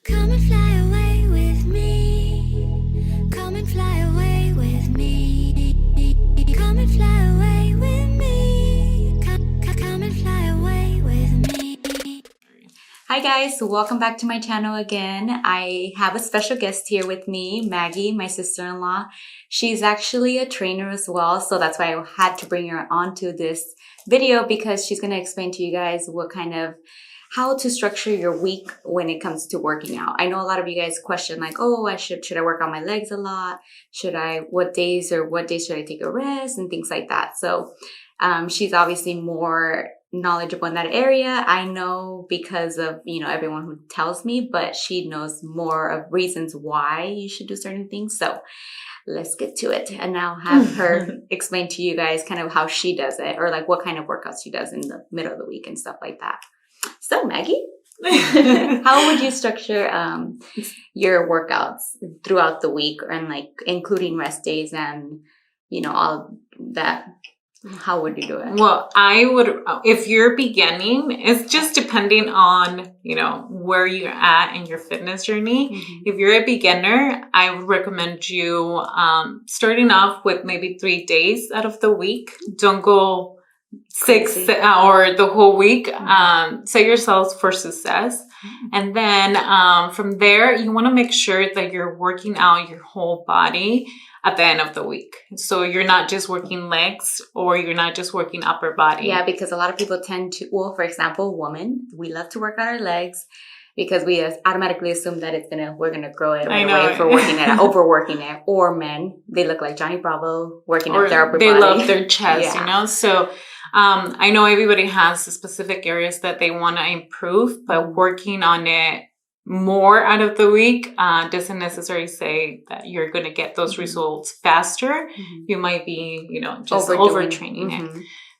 Come and fly away with me. Come and fly away with me. Come and fly away with me. Come and fly away with me. Hi guys, welcome back to my channel again. I have a special guest here with me, Maggie, my sister-in-law. She's actually a trainer as well, so that's why I had to bring her onto this video because she's going to explain to you guys how to structure your week when it comes to working out. I know a lot of you guys question like, oh, should I work on my legs a lot? What days should I take a rest and things like that. So she's obviously more knowledgeable in that area. I know because of, everyone who tells me, but she knows more of reasons why you should do certain things. So let's get to it. And I'll have her explain to you guys kind of how she does it or like what kind of workouts she does in the middle of the week and stuff like that. So Maggie, how would you structure your workouts throughout the week and like including rest days and, all that? How would you do it? Well, I would, if you're beginning, it's just depending on, where you're at in your fitness journey. Mm-hmm. If you're a beginner, I would recommend you starting off with maybe 3 days out of the week. Don't go 6 or the whole week. Set yourselves for success. Mm-hmm. And then from there, you want to make sure that you're working out your whole body at the end of the week. So you're not just working legs or you're not just working upper body. Yeah, because a lot of people tend to, for example, women, we love to work out our legs because we automatically assume that we're gonna grow it right away if we're working it, overworking it. Or men, they look like Johnny Bravo working up their upper body. They love their chest, So I know everybody has specific areas that they want to improve, but working on it more out of the week doesn't necessarily say that you're going to get those results faster. Mm-hmm. You might be, just overtraining it.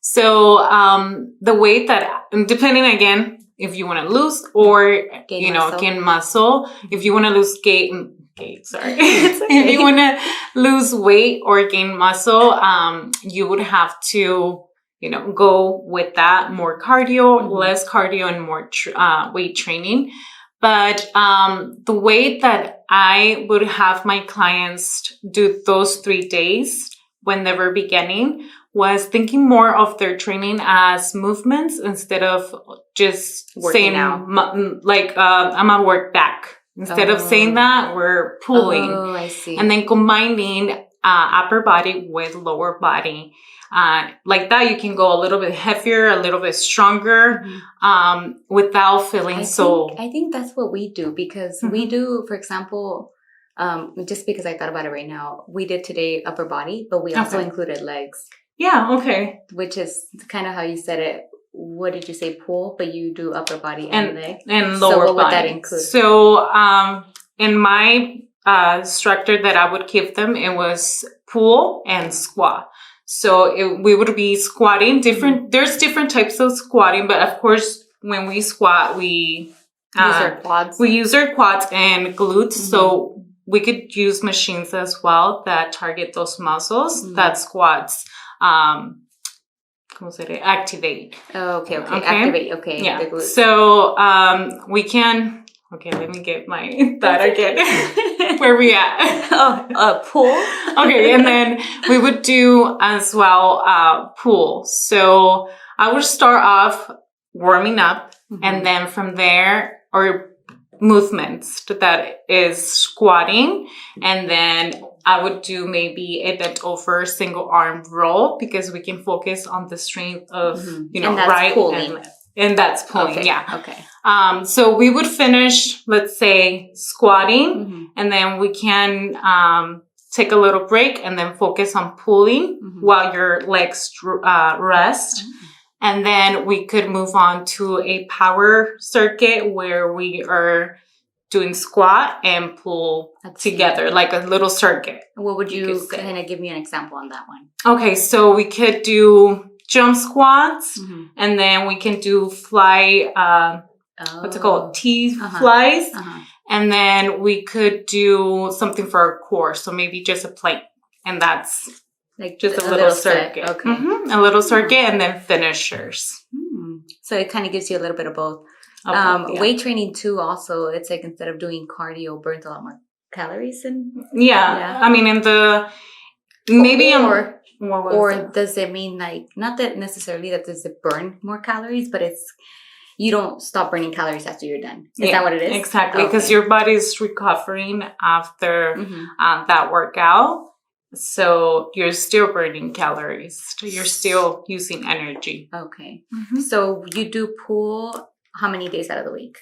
So the weight that, depending again, if you want to lose or, gain muscle, if you want to lose if you want to lose weight or gain muscle, you would have to, go with that more cardio, less cardio and more weight training. But the way that I would have my clients do those 3 days when they were beginning was thinking more of their training as movements instead of just saying, I'm going to work back. Instead of saying that, we're pulling. Oh, I see. And then combining upper body with lower body. Like that, you can go a little bit heavier, a little bit stronger, without feeling I think that's what we do because we do, for example, just because I thought about it right now, we did today upper body, but we also included legs. Yeah. Okay. Which is kind of how you said it. What did you say? Pull, but you do upper body and leg and lower body. So what would that include? So, in my structure that I would give them, it was pull and squat. So we would be squatting there's different types of squatting, but of course, when we squat, we use our quads. We use our quads and glutes. Mm-hmm. So we could use machines as well that target those muscles that squats, activate. Oh, okay. Activate. Okay. Yeah. So, we can, let me get my thought again. Where we at? Pull. Okay. And then we would do as well, pull. So I would start off warming up and then from there, or movements that is squatting. And then I would do maybe a bent over single arm roll because we can focus on the strength of, right pulling. and left. And that's pulling. Okay. Yeah. Okay. So we would finish, let's say, squatting, and then we can take a little break and then focus on pulling while your legs rest. And then we could move on to a power circuit where we are doing squat and pull together, like a little circuit. What would you kind of give me an example on that one? Okay, so we could do jump squats, and then we can do fly, what's it called? T-flies. And then we could do something for our core. So maybe just a plank. And that's like just a little circuit. Okay. A little circuit and then finishers. So it kind of gives you a little bit of both. Weight training too, also, it's like instead of doing cardio, burns a lot more calories. And I mean, in the maybe or does it mean like, not that necessarily that does it burn more calories, but it's you don't stop burning calories after you're done. Is that what it is? Exactly, because your body's recovering after that workout. So you're still burning calories. You're still using energy. Okay. So you do pool how many days out of the week?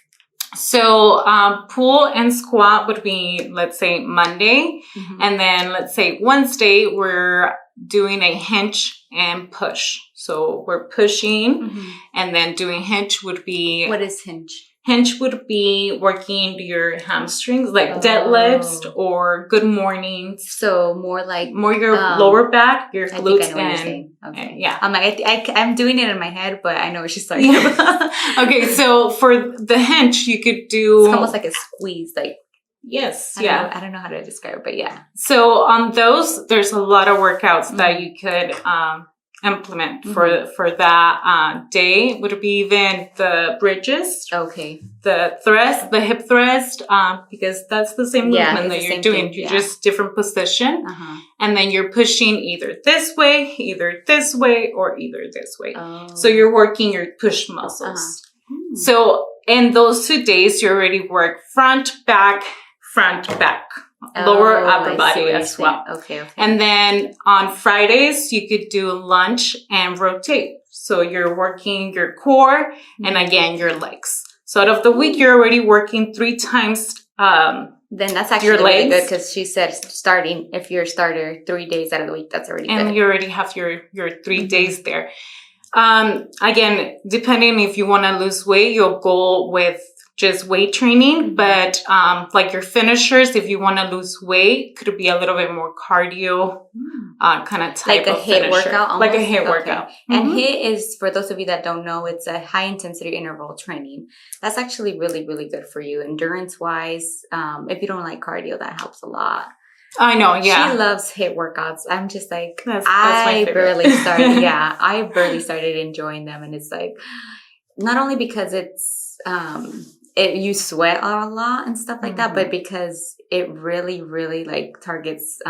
So pool and squat would be, let's say, Monday. And then let's say Wednesday, we're doing a hinge and push. So we're pushing and then doing hinge would be... What is hinge? Hinge would be working your hamstrings, like deadlifts or good mornings. So more your lower back, your glutes, Okay. Yeah. I'm like, I'm doing it in my head, but I know what she's talking about. Okay, so for the hinge, you could do... It's almost like a squeeze, like... Yes, I don't know how to describe it, but yeah. So on those, there's a lot of workouts that you could implement for that day. Would be even the bridges, the thrust, the hip thrust, because that's the same movement that you're doing. You're just different position, and then you're pushing either this way, or either this way. So you're working your push muscles. So in those 2 days, you already work front, back, lower upper body as well. Okay. And then on Fridays, you could do lunge and rotate. So you're working your core and again, your legs. So out of the week, you're already working 3 times. Then that's actually really good because she said if you're a starter 3 days out of the week, that's already good. And you already have your 3 days there. Again, depending if you want to lose weight, you'll go with just weight training, but like your finishers, if you want to lose weight, could be a little bit more cardio kind of type of HIIT finisher. workout, almost? Like a HIIT workout. And HIIT is, for those of you that don't know, it's a high intensity interval training. That's actually really, really good for you endurance wise. If you don't like cardio, that helps a lot. I know, yeah. She loves HIIT workouts. I'm just like, that's my favorite. I barely started enjoying them, and it's like, not only because it's you sweat a lot and stuff like that, but because it really, really like targets,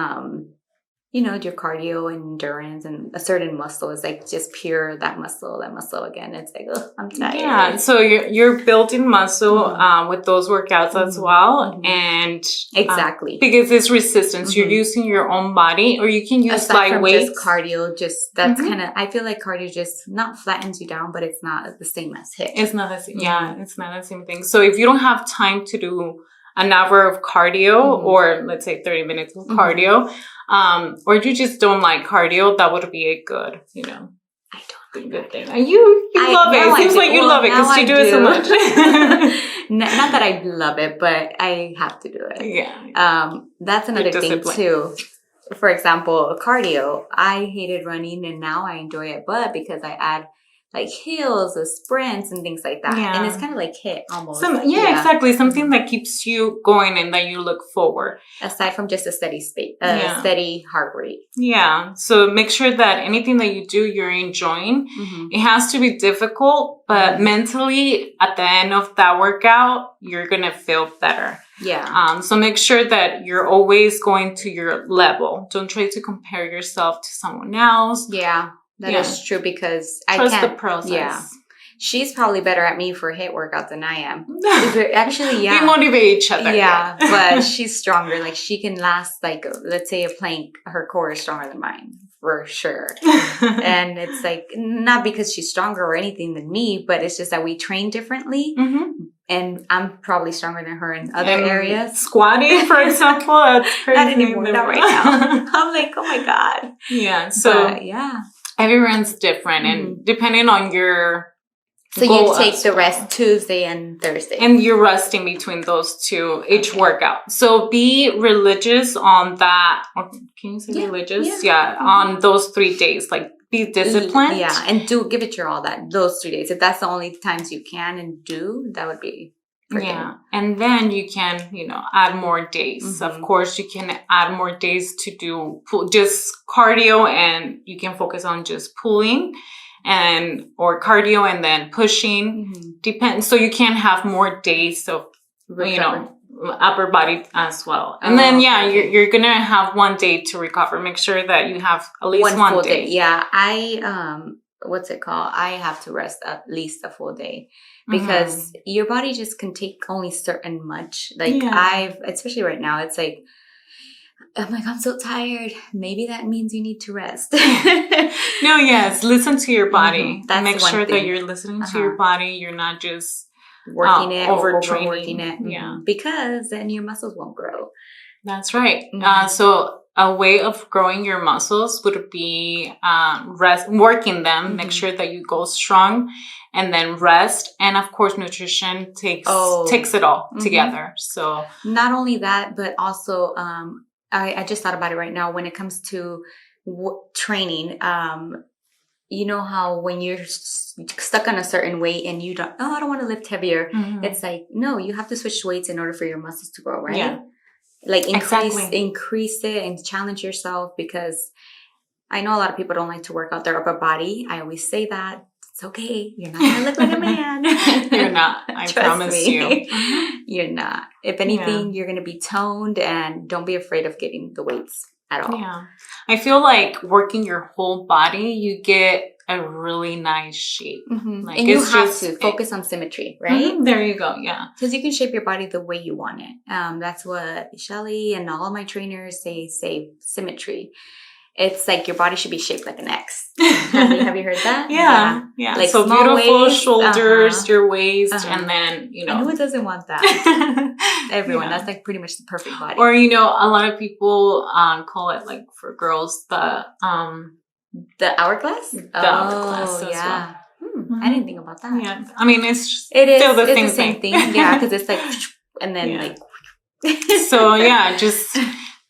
your cardio and endurance, and a certain muscle is like just pure that muscle again. It's like, oh, I'm tired. Yeah. So you're building muscle with those workouts as well. And exactly. Because it's resistance. You're using your own body, or you can use light weights. Just cardio, that's kind of, I feel like cardio just not flattens you down, but it's not the same as HIIT. It's not the same. Yeah, it's not the same thing. So if you don't have time to do an hour of cardio or let's say 30 minutes of cardio, or you just don't like cardio, that would be a good, I don't good thing. You love it. It seems like you love it because you do it so much. Not that I love it, but I have to do it. Yeah. That's another thing too. For example, cardio. I hated running and now I enjoy it, but because I add like hills, sprints, and things like that. Yeah. And it's kind of like HIIT almost. Exactly. Something that keeps you going and that you look forward. Aside from just a steady heart rate. Yeah. So make sure that anything that you do, you're enjoying. It has to be difficult, but mentally at the end of that workout, you're going to feel better. Yeah. So make sure that you're always going to your level. Don't try to compare yourself to someone else. Yeah. That is true because Trust the process. Yeah. She's probably better at me for HIIT workout than I am. Actually, yeah. We motivate each other. Yeah, but she's stronger. Like she can last like, let's say a plank, her core is stronger than mine for sure. And it's like, not because she's stronger or anything than me, but it's just that we train differently. And I'm probably stronger than her in other areas. Squatting, for example, that's crazy. Not anymore, not right now. I'm like, oh my God. Yeah. So everyone's different, and depending on your So you take the rest Tuesday and Thursday. And you're resting between those two, each workout. So be religious on that. Or can you say religious? Yeah. On those 3 days. Like be disciplined. Yeah. And give it your all those 3 days. If that's the only times you can and do, that would be freaking. Yeah. And then you can, add more days. Of course, you can add more days to do just cardio, and you can focus on just pulling. and or cardio and then pushing. Depends. So you can have more days of upper body as well. And then you're gonna have one day to recover. Make sure that you have at least one full day. Yeah, I what's it called? I have to rest at least a full day because your body just can take only certain much. Like especially right now, it's like I'm like, I'm so tired. Maybe that means you need to rest. No, yes. Listen to your body. Make sure thing. That you're listening to your body. You're not just working it, overtraining it. Yeah. Because then your muscles won't grow. That's right. So a way of growing your muscles would be working them. Make sure that you go strong and then rest. And of course, nutrition takes it all together. So not only that, but also, I just thought about it right now when it comes to training. You know how when you're stuck on a certain weight and you don't want to lift heavier. It's like, no, you have to switch weights in order for your muscles to grow, right? Yeah. Like increase it and challenge yourself, because I know a lot of people don't like to work out their upper body. I always say that. It's okay. You're not going to look like a man. You're not. I promise you. You're not. If anything, you're going to be toned, and don't be afraid of getting the weights at all. Yeah. I feel like working your whole body, you get a really nice shape. Like, and you have to focus on symmetry, right? There you go. Yeah. Because you can shape your body the way you want it. That's what Shelly and all my trainers say symmetry. It's like your body should be shaped like an X. Have you heard that? Yeah. Like so small beautiful waist, shoulders, your waist, and then, And who doesn't want that? Everyone. That's like pretty much the perfect body. Or, a lot of people call it, like, for girls, the hourglass? The hourglass as well. I didn't think about that. Yeah. I mean, it's still the same thing. Yeah, because it's like, and then like. So, just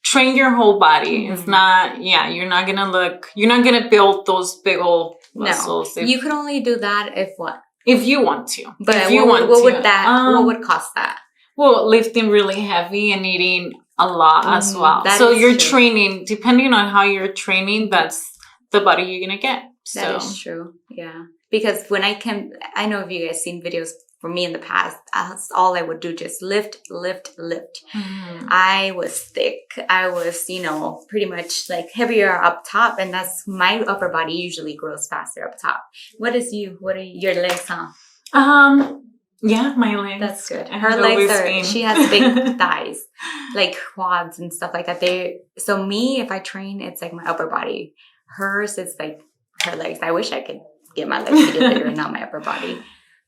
train your whole body. It's not, you're not going to build those big old muscles. No, you can only do that if you want to. But what would cost that? Well, lifting really heavy and eating a lot as well. So you're training, depending on how you're training, that's the body you're going to get. That is true. Yeah. Because when I know if you guys seen videos from me in the past, that's all I would do, just lift. I was thick. I was, pretty much like heavier up top, and that's my upper body usually grows faster up top. What are your legs, huh? Yeah, my legs. That's good. Her legs she has big thighs, like quads and stuff like that. So me, if I train, it's like my upper body. Hers, it's like her legs. I wish I could get my legs to get bigger and not my upper body.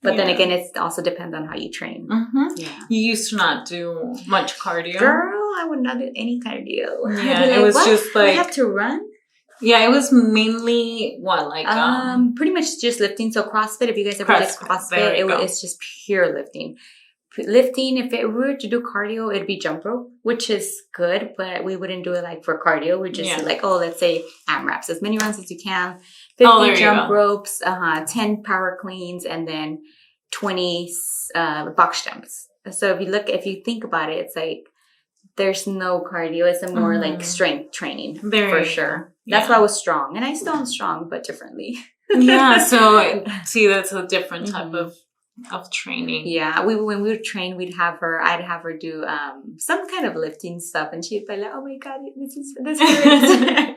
But then again, it also depends on how you train. Yeah. You used to not do much cardio. Girl, I would not do any cardio. Yeah, it was just like... I have to run? Yeah, it was mainly, pretty much just lifting. So CrossFit, if you guys ever did CrossFit, it's just pure lifting. Lifting, if we were to do cardio, it'd be jump rope, which is good, but we wouldn't do it like for cardio. We just let's say AMRAPs, as many runs as you can, 50 jump ropes, 10 power cleans, and then 20 box jumps. So if you think about it, it's like there's no cardio. It's a more like strength training for sure. That's why I was strong, and I still am strong, but differently. So see, that's a different type of training. Yeah, when we would train, I'd have her do some kind of lifting stuff, and she'd be like, "Oh my god, this hurts."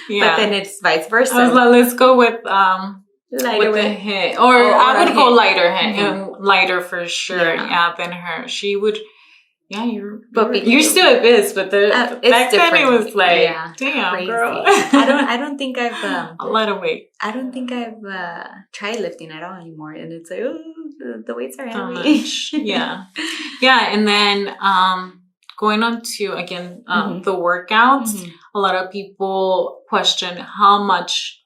But then it's vice versa. I was like, let's go with lighter with the hit, or I would go lighter hit, lighter for sure. Than her. She would. Yeah, you're still a biz, but back then it was like, damn, crazy. Girl. I don't think I've a lot of weight. I don't think I've tried lifting at all anymore, and it's like, the weights are heavy. Yeah, and then going on to again the workouts. A lot of people question how much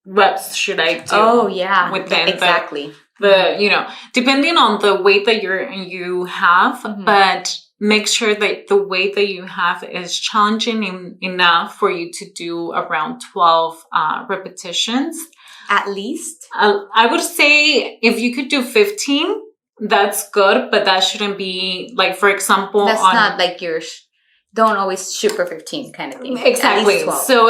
reps should I do? Oh yeah, within exactly. The depending on the weight that you have, but make sure that the weight that you have is challenging enough for you to do around 12 repetitions at least. I would say if you could do 15, that's good, but that shouldn't be like, for example, that's not like your don't always shoot for 15 kind of thing. Exactly. At least 12. So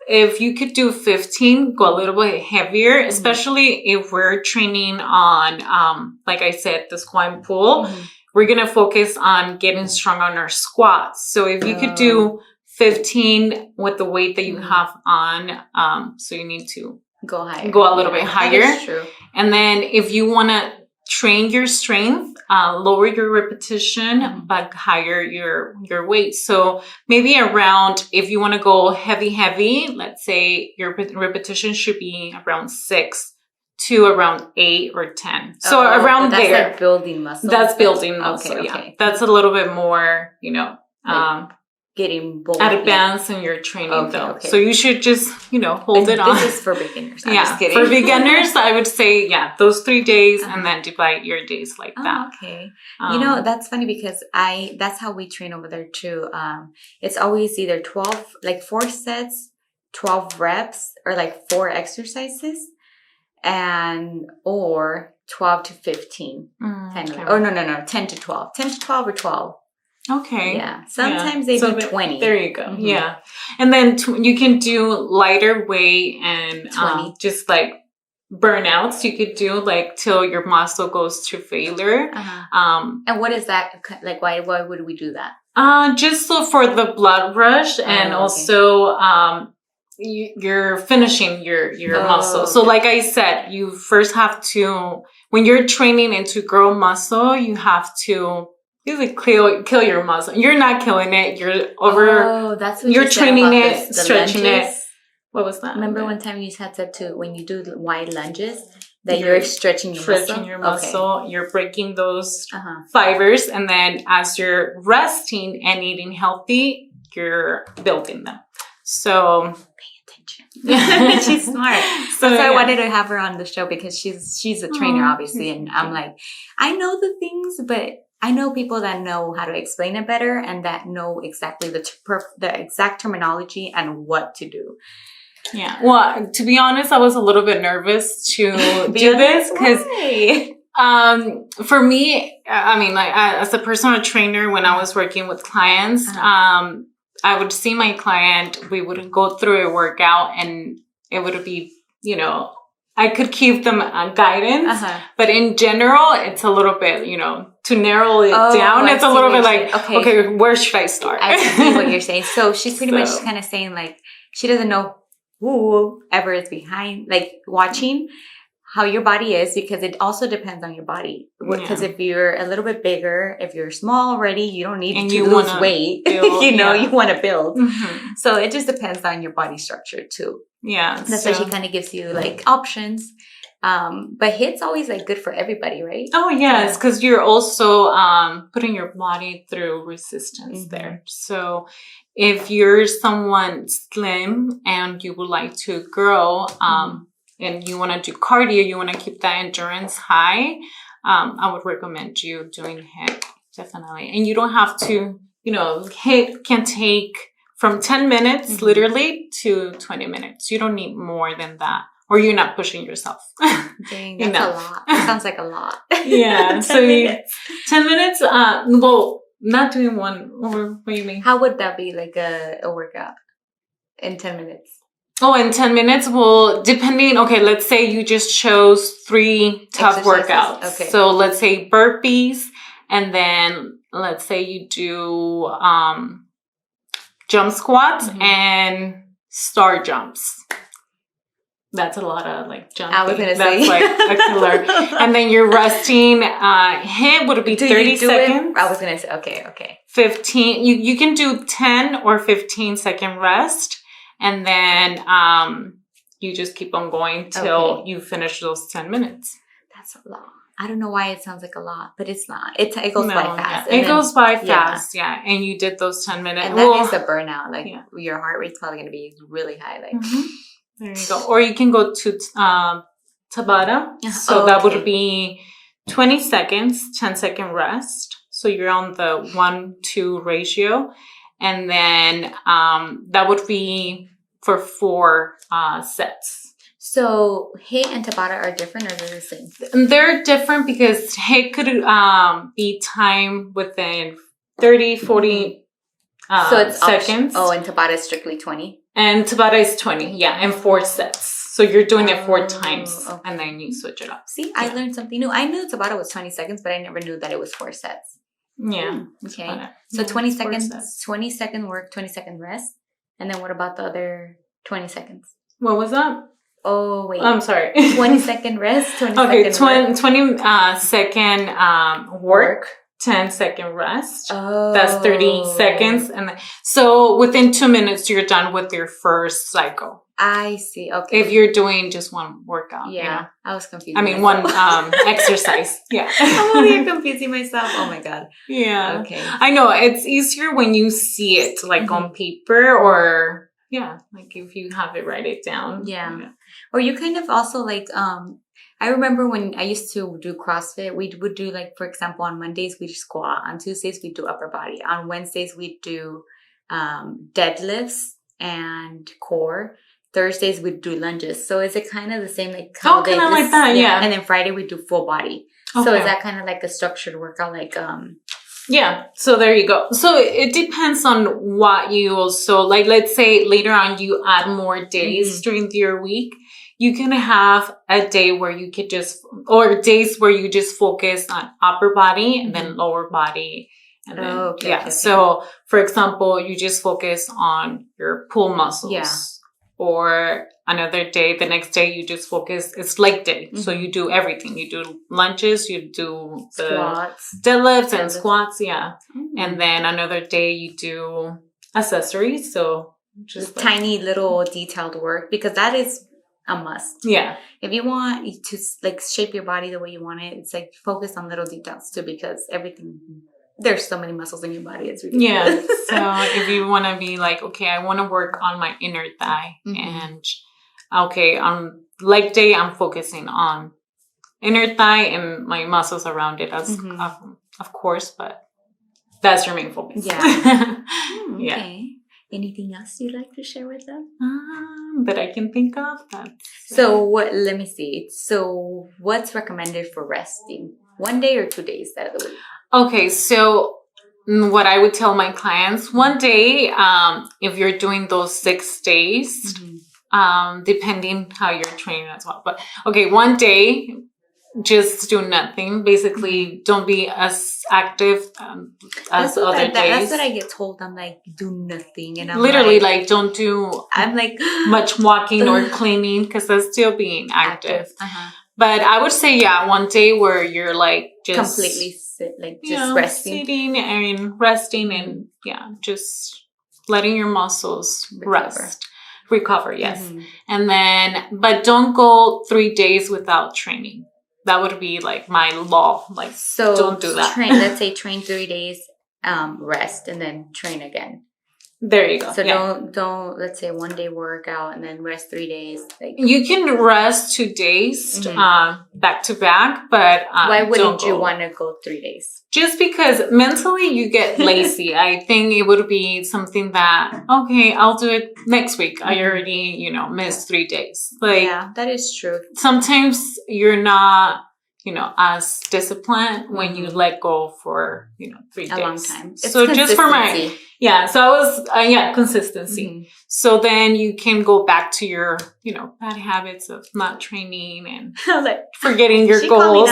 if you could do 15, go a little bit heavier, especially if we're training on, like I said, the squat and pull. We're going to focus on getting strong on our squats. So if you could do 15 with the weight that you have on, so you need to go higher, go a little bit higher. That is true. And then if you want to train your strength, lower your repetition, but higher your weight. So maybe around, if you want to go heavy, let's say your repetition should be around 6 to around 8 or 10. So around that's there. Like building muscle. That's building muscle, yeah. That's a little bit more, like getting bulky. Advanced in your training though. So you should just, hold it on. This is for beginners. I'm just kidding. For beginners, I would say, those 3 days and then divide your days like that. Okay. That's funny because that's how we train over there too. It's always either 12, like 4 sets, 12 reps, or like 4 exercises, or 12 to 15. Or no, 10 to 12. 10 to 12 or 12. Okay. Yeah. Sometimes they do 20. There you go. Yeah. And then you can do lighter weight and 20. Just like burnouts. You could do like till your muscle goes to failure. And what is that? Like, why would we do that? Just so for the blood rush and also you're finishing your muscle. So like I said, you first have to, when you're training and to grow muscle, you have to usually kill your muscle. You're not killing it. You're over. That's what you're training it, the stretching lunges. it. What was that? Remember one time you had said to when you do wide lunges that you're stretching your muscle. Stretching your muscle. Okay. You're breaking those fibers, and then as you're resting and eating healthy, you're building them. So pay attention. She's smart. So that's why I wanted to have her on the show because she's a trainer, obviously, and I'm like, I know the things, but I know people that know how to explain it better and that know exactly the exact terminology and what to do. Yeah. Well, to be honest, I was a little bit nervous to do this because for me, I mean, like as a personal trainer, when I was working with clients, I would see my client, we would go through a workout and it would be, I could give them guidance, but in general, it's a little bit, to narrow it down. It's a little bit like, okay, where should I start? I see what you're saying. So she's pretty much kind of saying like, she doesn't know whoever is behind, like watching how your body is, because it also depends on your body. Because if you're a little bit bigger, if you're small already, you don't need to lose weight. Build, you want to build. So it just depends on your body structure too. Yeah. That's why she kind of gives you like options. But HIIT's always like good for everybody, right? Oh yes, because you're also putting your body through resistance there. So if you're someone slim and you would like to grow, and you want to do cardio, you want to keep that endurance high, I would recommend you doing HIIT, definitely. And you don't have to, HIIT can take from 10 minutes, literally, to 20 minutes. You don't need more than that. Or you're not pushing yourself. Dang, that's a lot. That sounds like a lot. Yeah. So 10 minutes, well, not doing one, or what do you mean? How would that be like a workout in 10 minutes? Oh, in 10 minutes? Well, depending, let's say you just chose 3 tough workouts. Okay. So let's say burpees, and then let's say you do jump squats and star jumps. That's a lot of like jumping. I was going to say. That's like a killer. And then you're resting. HIIT would be 30 seconds. I was going to say, okay. 15. You can do 10 or 15 second rest. And then you just keep on going till you finish those 10 minutes. That's a lot. I don't know why it sounds like a lot, but it's not. It goes by fast. Yeah. It goes by fast, And you did those 10 minutes. And that is a burnout. Like your heart rate's probably going to be really high. Like there you go. Or you can go to Tabata. So that would be 20 seconds, 10-second rest. So you're on the 1-2 ratio. And then that would be for 4 sets. So HIIT and Tabata are different, or they're the same? They're different because HIIT could be timed within 30, 40 So it's seconds. And Tabata is strictly 20? And Tabata is 20, yeah, and 4 sets. So you're doing it 4 times, and then you switch it up. See, I learned something new. I knew Tabata was 20 seconds, but I never knew that it was 4 sets. Yeah. Okay. So 20 seconds, 20-second work, 20-second rest. And then what about the other 20 seconds? What was that? Oh, wait. I'm sorry. 20-second rest, 20 okay, second 20 second work. 10-second rest. Oh. That's 30 seconds. And then, so within 2 minutes, you're done with your first cycle. I see. Okay. If you're doing just one workout. Yeah. You know? I was confused. I mean, one exercise. Yeah. I'm over here confusing myself. Oh my God. Yeah. Okay. I know. It's easier when you see it like on paper or, like if you have it, write it down. Yeah. Or you kind of also like, I remember when I used to do CrossFit, we would do like, for example, on Mondays, we'd squat. On Tuesdays, we'd do upper body. On Wednesdays, we'd do deadlifts and core. Thursdays, we'd do lunges. So is it kind of the same? Like kind of like that, yeah. And then Friday, we do full body. Okay. So is that kind of like a structured workout? Like, Yeah. So there you go. So it depends on what you also, like, let's say later on you add more days during your week. You can have a day where you could or days where you just focus on upper body and then lower body. And then, okay. So for example, you just focus on your pull muscles. Yeah. Or another day, the next day you just focus, it's leg day. So you do everything. You do lunges, you do squats, deadlifts and squats. Yeah. And then another day you do accessories. So just tiny little detailed work, because that is a must. Yeah. If you want to like shape your body the way you want it, it's like focus on little details too, because there's so many muscles in your body. It's ridiculous. Yeah. So if you want to be like, okay, I want to work on my inner thigh and okay, on leg day, I'm focusing on inner thigh and my muscles around it of course, but that's your main focus. Yeah. Okay. Anything else you'd like to share with them? That I can think of. Let me see. So what's recommended for resting? 1 day or 2 days out of the week? Okay, so what I would tell my clients, 1 day, if you're doing those 6 days, depending how you're training as well. But okay, 1 day, just do nothing. Basically, don't be as active as other days. That's what I get told. I'm like, do nothing. And I'm literally like don't do I'm like much walking or cleaning, because that's still being active. But I would say, 1 day where you're like just completely just resting. Sitting and resting and just letting your muscles recover. Yes. And then, but don't go 3 days without training. That would be like my law. Like, so don't do that. Let's say train 3 days, rest, and then train again. There you go. So don't let's say 1 day workout and then rest 3 days. Like, you can rest 2 days back to back, but why wouldn't you want to go 3 days? Just because mentally you get lazy. I think it would be something that, okay, I'll do it next week. I already, missed 3 days. Like, yeah, that is true. Sometimes you're not, as disciplined when you let go for, 3 days. A long time. So just for so I was, consistency. So then you can go back to your, bad habits of not training and forgetting your goals.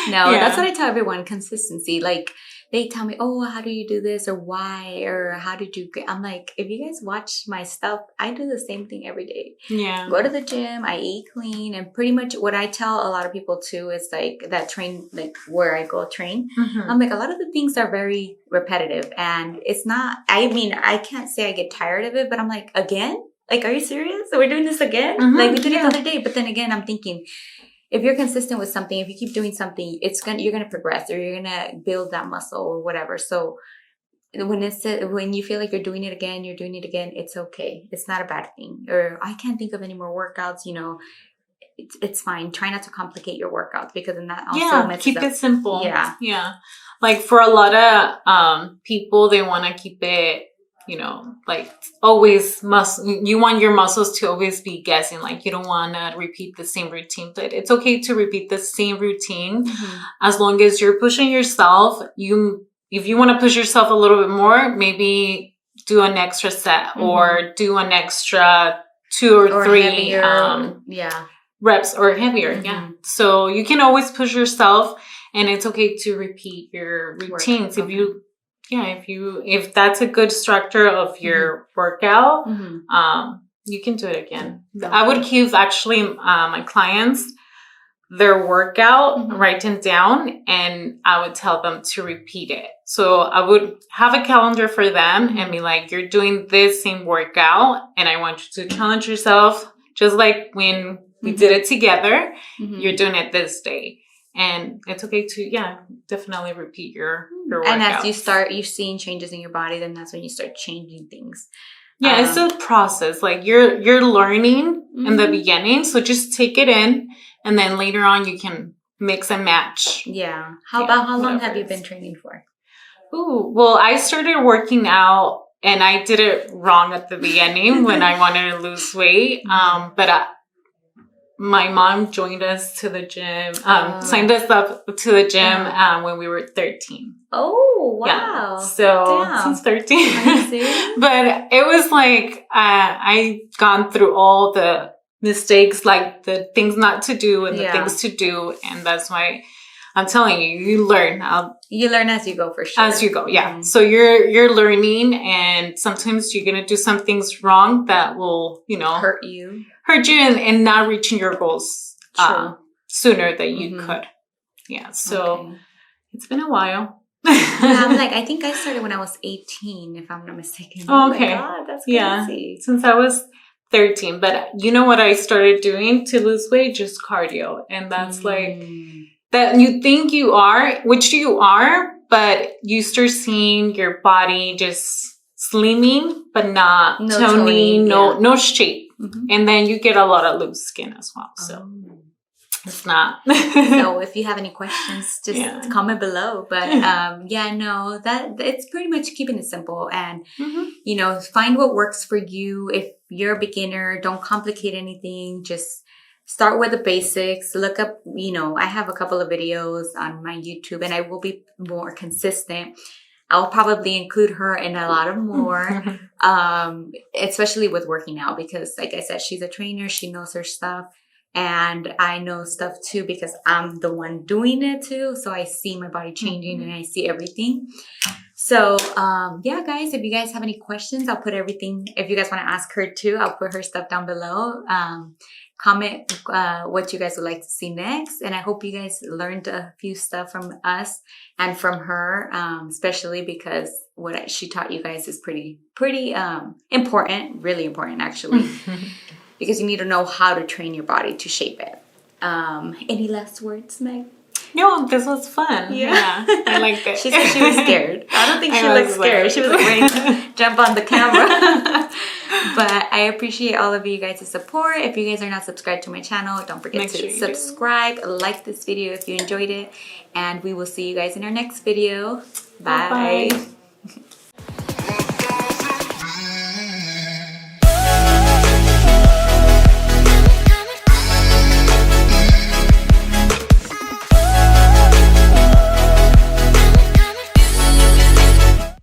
No, that's what I tell everyone. Consistency. Like, they tell me, oh, how do you do this? Or why? Or how did you get? I'm like, if you guys watch my stuff, I do the same thing every day. Yeah. Go to the gym, I eat clean. And pretty much what I tell a lot of people too is like that train, like where I go train. I'm like, a lot of the things are very repetitive. And it's not, I can't say I get tired of it, but I'm like, again? Like, are you serious? We're doing this again? Like, we did it the other day. But then again, I'm thinking, if you're consistent with something, if you keep doing something, you're gonna progress, or you're gonna build that muscle or whatever. So when you feel like you're doing it again, it's okay. It's not a bad thing. Or I can't think of any more workouts. It's fine. Try not to complicate your workouts, because then that also messes keep up. it simple. Yeah. Like for a lot of people, they want to keep it. Like always you want your muscles to always be guessing. Like, you don't want to repeat the same routine, but it's okay to repeat the same routine as long as you're pushing yourself. You if you want to push yourself a little bit more, maybe do an extra set or do an extra 2 or 3 heavier, reps or heavier. Yeah. So you can always push yourself, and it's okay to repeat your routines. If that's a good structure of your workout, you can do it again. I would give actually my clients their workout, write it down, and I would tell them to repeat it. So I would have a calendar for them and be like, you're doing this same workout, and I want you to challenge yourself, just like when we did it together, you're doing it this day. And it's okay to, definitely repeat your workout. And as you're seeing changes in your body, then that's when you start changing things. Yeah, it's a process. Like you're learning in the beginning, so just take it in, and then later on you can mix and match. Yeah. How long have you been training for? Ooh, well, I started working out, and I did it wrong at the beginning when I wanted to lose weight. But my mom joined us to the gym, signed us up to the gym when we were 13. Oh, wow. Yeah. So since 13. But it was like, I gone through all the mistakes, like the things not to do and the things to do. And that's why I'm telling you, you learn. You learn as you go, for sure. As you go, yeah. So you're learning, and sometimes you're going to do some things wrong that will, hurt you and not reaching your goals sooner than you could. Yeah. So it's been a while. I'm like, I think I started when I was 18, if I'm not mistaken. Oh, okay. Oh my God, that's crazy. Yeah, since I was 13. But you know what I started doing to lose weight? Just cardio. And that's like, that you think you are, which you are, but you start seeing your body just slimming, but not toning, no shape. And then you get a lot of loose skin as well. So it's not. So if you have any questions, just comment below. But that it's pretty much keeping it simple, and find what works for you. If you're a beginner, don't complicate anything. Just start with the basics. Look up, I have a couple of videos on my YouTube, and I will be more consistent. I'll probably include her in a lot of more, especially with working out, because like I said, she's a trainer. She knows her stuff. And I know stuff too, because I'm the one doing it too. So I see my body changing and I see everything. So, guys, if you guys have any questions, I'll put everything. If you guys want to ask her too, I'll put her stuff down below. Comment what you guys would like to see next. And I hope you guys learned a few stuff from us and from her, especially because what she taught you guys is pretty important, really important actually, because you need to know how to train your body to shape it. Any last words, Meg? No, this was fun. Yeah. I liked it. She said she was scared. I don't think she looked scared. She was like ready to jump on the camera. But I appreciate all of you guys' support. If you guys are not subscribed to my channel, don't forget to subscribe, like this video if you enjoyed it, and we will see you guys in our next video. Bye. Bye.